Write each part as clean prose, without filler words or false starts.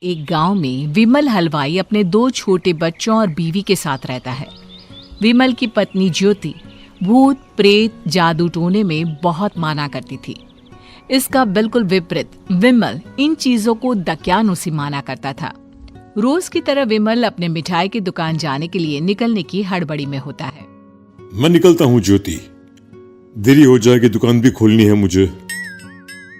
एक गांव में विमल हलवाई अपने 2 छोटे बच्चों और बीवी के साथ रहता है। विमल की पत्नी ज्योति भूत प्रेत जादू टोने में बहुत माना करती थी। इसका बिल्कुल विपरीत विमल इन चीजों को दकियानुसी माना करता था। रोज की तरह विमल अपने मिठाई की दुकान जाने के लिए निकलने की हड़बड़ी में होता है। मैं निकलता हूँ ज्योति, देरी हो जाएगी, दुकान भी खोलनी है मुझे।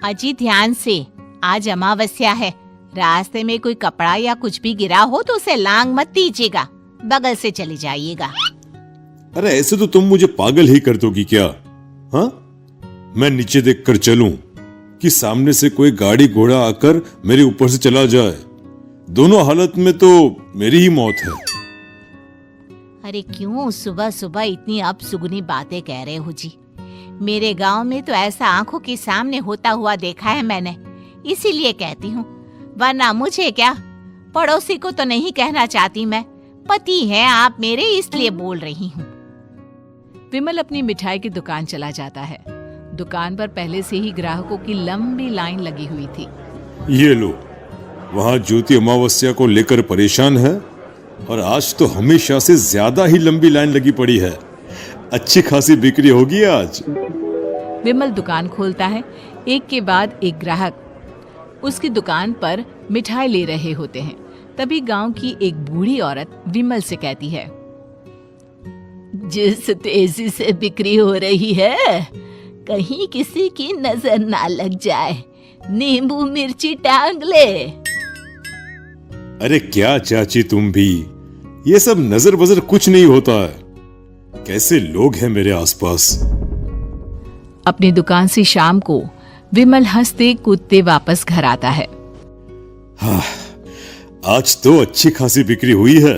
अजी ध्यान से, आज अमावस्या है। रास्ते में कोई कपड़ा या कुछ भी गिरा हो तो उसे लांग मत दीजिएगा, बगल से चले जाइएगा। अरे ऐसे तो तुम मुझे पागल ही कर दोगी क्या? हाँ, मैं नीचे देखकर चलूं कि सामने से कोई गाड़ी घोड़ा आकर मेरे ऊपर से चला जाए? दोनों हालत में तो मेरी ही मौत है। अरे क्यों सुबह सुबह इतनी अपसुगनी बातें कह रहे हो जी? मेरे गांव में तो ऐसा आंखों के सामने होता हुआ देखा है मैंने, इसीलिए कहती हूँ, वरना मुझे क्या, पड़ोसी को तो नहीं कहना चाहती मैं। पति हैं आप मेरे, इसलिए बोल रही हूँ। विमल अपनी मिठाई की दुकान चला जाता है। दुकान पर पहले से ही ग्राहकों की लंबी लाइन लगी हुई थी। ये लो, वहाँ ज्योति अमावस्या को लेकर परेशान है और आज तो हमेशा से ज्यादा ही लंबी लाइन लगी पड़ी है। अच्छी खासी बिक्री होगी आज। विमल दुकान खोलता है। एक के बाद एक ग्राहक उसकी दुकान पर मिठाई ले रहे होते हैं। तभी गांव की एक बूढ़ी औरत विमल से कहती है, जिस तेजी से बिक्री हो रही है, कहीं किसी की नजर ना लग जाए, नींबू मिर्ची टांग ले। अरे क्या चाची तुम भी, ये सब नजर बजर कुछ नहीं होता है। कैसे लोग हैं मेरे आसपास। अपनी दुकान से शाम को विमल हंसते कूदते वापस घर आता है। हाँ, आज तो अच्छी खासी बिक्री हुई है।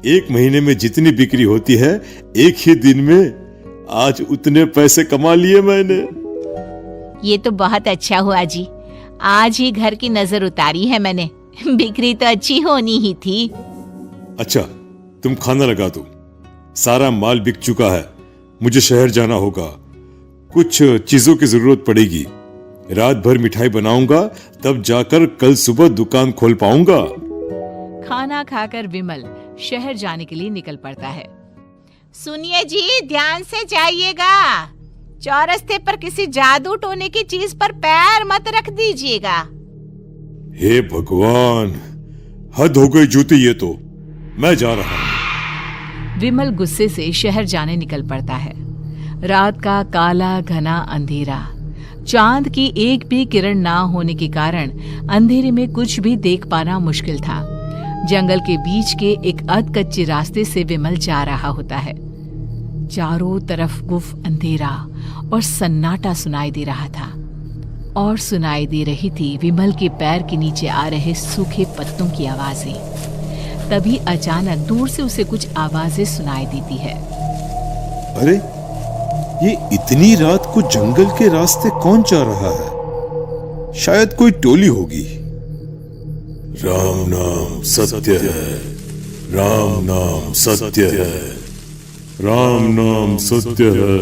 एक महीने में जितनी बिक्री होती है, एक ही दिन में आज उतने पैसे कमा लिए मैंने। ये तो बहुत अच्छा हुआ जी, आज ही घर की नजर उतारी है मैंने। बिक्री तो अच्छी होनी ही थी। अच्छा, तुम खाना लगा दो, सारा माल बिक चुका है। मुझे शहर जाना होगा, कुछ चीजों की जरूरत पड़ेगी। रात भर मिठाई बनाऊंगा, तब जाकर कल सुबह दुकान खोल पाऊंगा। खाना खाकर विमल शहर जाने के लिए निकल पड़ता है। सुनिए जी, ध्यान से जाइएगा। चौरस्ते पर किसी जादू टोने की चीज पर पैर मत रख दीजिएगा। हे भगवान, हद हो गई ज्योति, ये तो मैं जा रहा हूं। विमल गुस्से से शहर जाने निकल पड़ता है। रात का काला घना अंधेरा, चांद की एक भी किरण ना होने के कारण अंधेरे में कुछ भी देख पाना मुश्किल था। जंगल के बीच के एक अधकच्चे रास्ते से विमल जा रहा होता है। चारों तरफ गुफ अंधेरा और सन्नाटा सुनाई दे रहा था, और सुनाई दे रही थी विमल के पैर के नीचे आ रहे सूखे पत्तों की आवाजें। तभी अचानक दूर से उसे कुछ आवाजें सुनाई देती है। अरे, ये इतनी रात को जंगल के रास्ते कौन जा रहा है? शायद कोई टोली होगी। राम नाम सत्य है, राम नाम सत्य है, राम नाम सत्य है,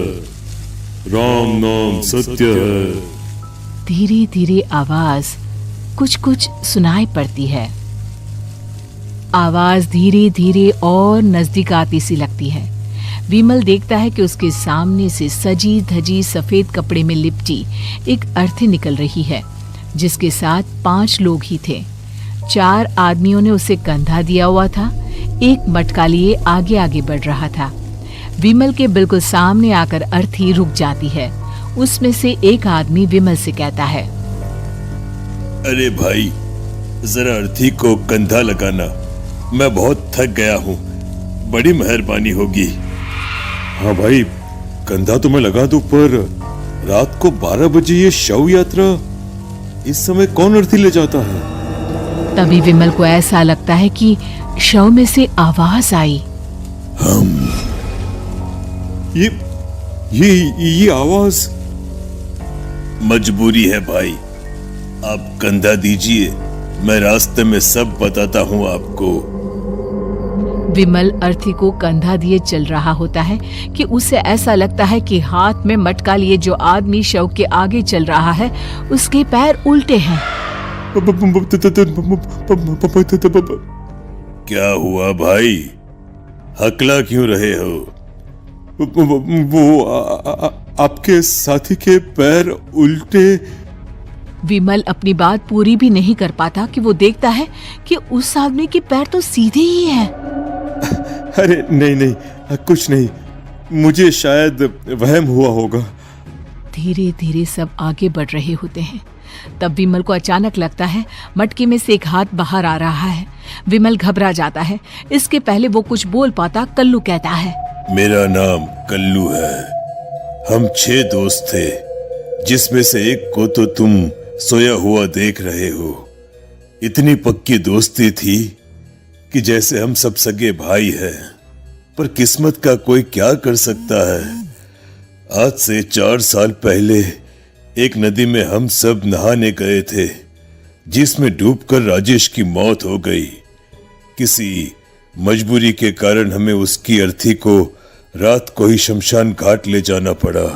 राम नाम सत्य है। धीरे धीरे आवाज कुछ कुछ सुनाई पड़ती है। आवाज धीरे धीरे और नजदीक आती सी लगती है। विमल देखता है कि उसके सामने से सजी धजी सफेद कपड़े में लिपटी एक अर्थी निकल रही है, जिसके साथ 5 लोग ही थे। 4 आदमियों ने उसे कंधा दिया हुआ था। एक मटका लिए आगे आगे बढ़ रहा था। विमल के बिल्कुल सामने आकर अर्थी रुक जाती है। उसमें से एक आदमी विमल से कहता है, अरे भाई, जरा अर्थी को कंधा लगाना, मैं बहुत थक गया हूँ, बड़ी मेहरबानी होगी। हाँ भाई, कंधा तो मैं लगा दूं, पर रात को 12 बजे ये शव यात्रा, इस समय कौन अर्थी ले जाता है? तभी विमल को ऐसा लगता है कि शव में से आवाज आई, हम ये आवाज। मजबूरी है भाई, आप कंधा दीजिए, मैं रास्ते में सब बताता हूँ आपको। विमल अर्थी को कंधा दिए चल रहा होता है कि उसे ऐसा लगता है कि हाथ में मटका लिए जो आदमी शव के आगे चल रहा है, उसके पैर उल्टे हैं। क्या हुआ भाई, हकला क्यों रहे हो? आपके साथी के पैर उल्टे। विमल अपनी बात पूरी भी नहीं कर पाता कि वो देखता है कि उस आदमी के पैर तो सीधे ही हैं। अरे नहीं नहीं, कुछ नहीं, मुझे शायद वहम हुआ होगा। धीरे धीरे सब आगे बढ़ रहे होते हैं। तब विमल को अचानक लगता है मटके में से एक हाथ बाहर आ रहा है। विमल घबरा जाता है। इसके पहले वो कुछ बोल पाता, कल्लू कहता है, मेरा नाम कल्लू है। हम 6 दोस्त थे, जिसमें से एक को तो तुम सोया हुआ देख रहे हो। इतनी पक्की दोस्ती थी कि जैसे हम सब सगे भाई हैं। पर किस्मत का कोई क्या कर सकता है। आज से 4 साल पहले एक नदी में हम सब नहाने गए थे, जिसमें डूबकर राजेश की मौत हो गई। किसी मजबूरी के कारण हमें उसकी अर्थी को रात को ही शमशान घाट ले जाना पड़ा।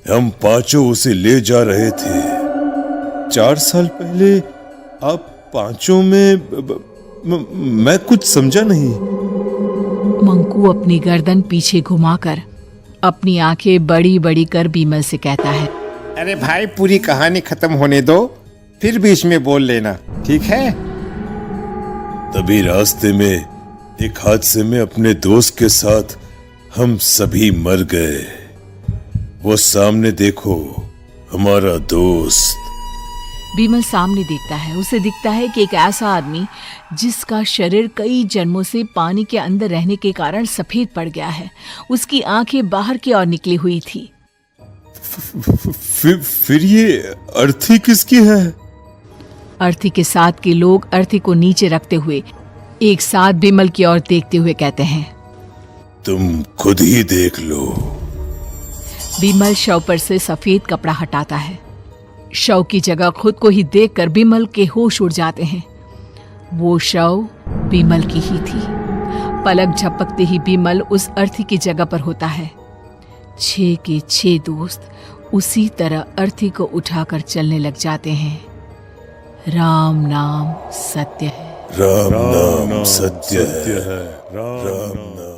हम 5 उसे ले जा रहे थे। 4 साल पहले आप 5 में मैं कुछ समझा नहीं। मंकू अपनी गर्दन पीछे घुमाकर अपनी आंखें बड़ी बड़ी कर विमल से कहता है, अरे भाई, पूरी कहानी खत्म होने दो, फिर बीच में बोल लेना, ठीक है? तभी रास्ते में एक हादसे में अपने दोस्त के साथ हम सभी मर गए। वो सामने देखो, हमारा दोस्त। विमल सामने देखता है। उसे दिखता है कि एक ऐसा आदमी जिसका शरीर कई जन्मों से पानी के अंदर रहने के कारण सफेद पड़ गया है। उसकी आंखें बाहर की ओर निकली हुई थी। फिर ये अर्थी किसकी है? अर्थी के साथ के लोग अर्थी को नीचे रखते हुए एक साथ विमल की ओर देखते हुए कहते हैं, तुम खुद ही देख लो। विमल शव पर से सफेद कपड़ा हटाता है। शव की जगह खुद को ही देखकर विमल के होश उड़ जाते हैं। वो शव विमल की ही थी। पलक झपकते ही विमल उस अर्थी की जगह पर होता है। 6 के 6 दोस्त उसी तरह अर्थी को उठाकर चलने लग जाते हैं। राम नाम सत्य है। राम नाम सत्य है। राम नाम